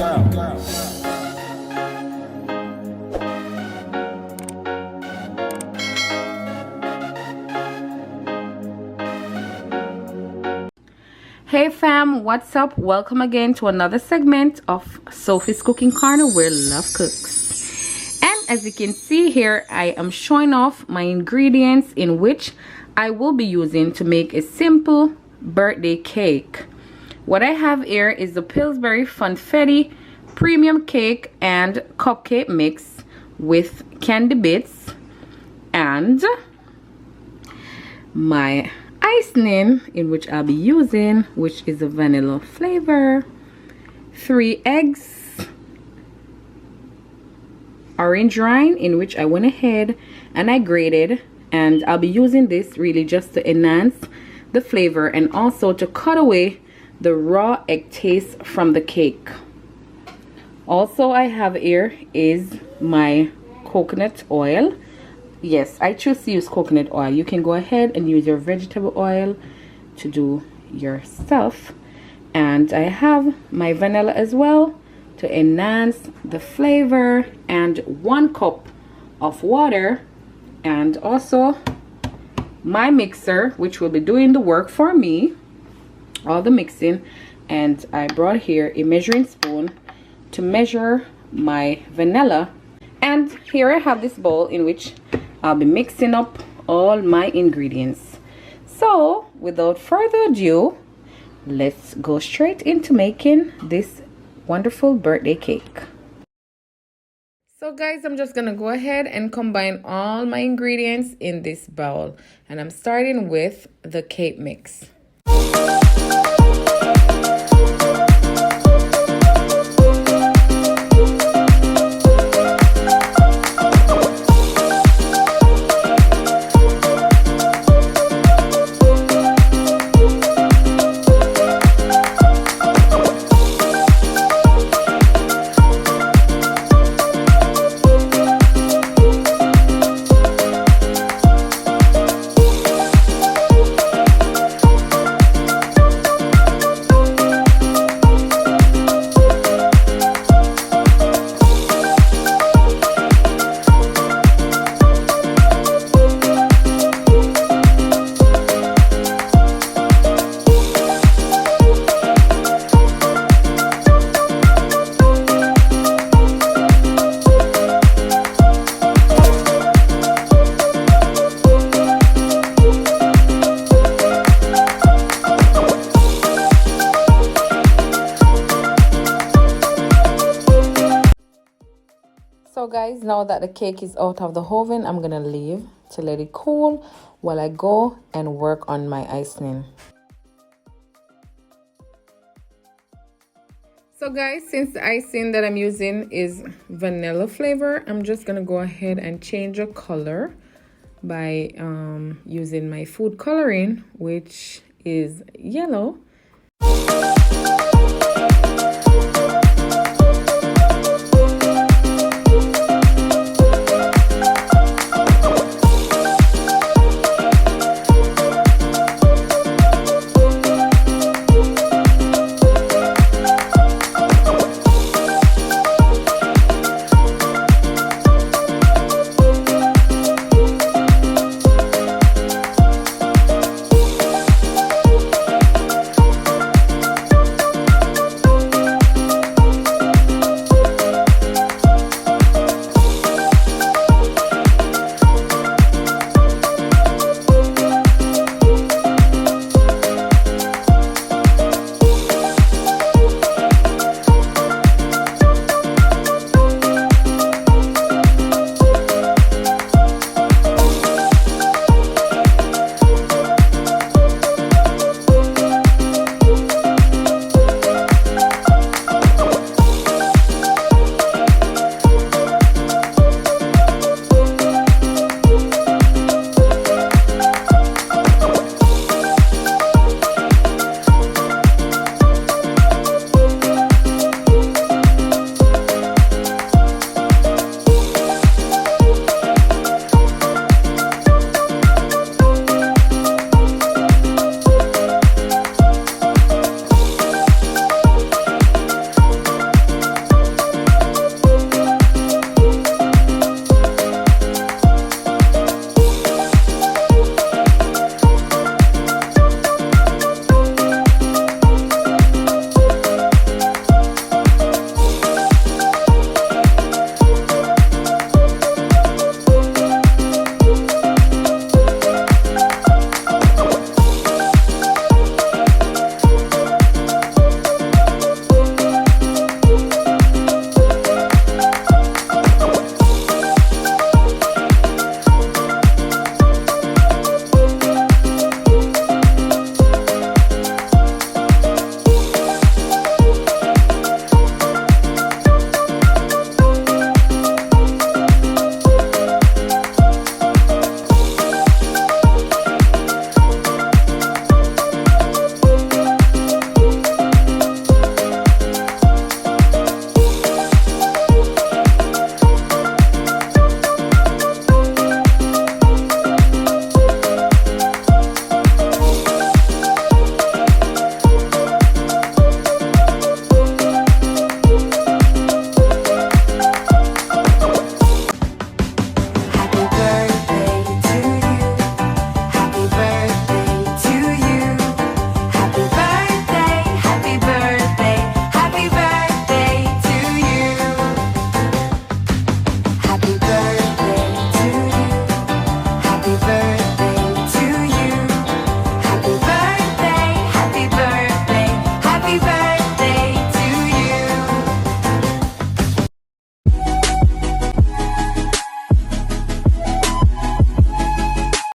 Hey fam, what's up? Welcome again to another segment of Sophie's Cooking Corner where love cooks. And as you can see here, I am showing off my ingredients in which I will be using to make a simple birthday cake. What I have here is the Pillsbury Funfetti premium cake and cupcake mix with candy bits and my icing in which I'll be using, which is a vanilla flavor, 3 eggs, orange rind in which I went ahead and I grated, and I'll be using this really just to enhance the flavor and also to cut away the raw egg taste from the cake. Also I have here is my coconut oil. Yes, I choose to use coconut oil. You can go ahead and use your vegetable oil to do your stuff. And I have my vanilla as well to enhance the flavor, and 1 cup of water, and also my mixer, which will be doing the work for me, all the mixing. And I brought here a measuring spoon to measure my vanilla. And here I have this bowl in which I'll be mixing up all my ingredients. So without further ado, let's go straight into making this wonderful birthday cake. So guys, I'm just gonna go ahead and combine all my ingredients in this bowl, and I'm starting with the cake mix. So guys, now that the cake is out of the oven, I'm gonna leave to let it cool while I go and work on my icing. So guys, since the icing that I'm using is vanilla flavor, I'm just gonna go ahead and change the color by using my food coloring, which is yellow.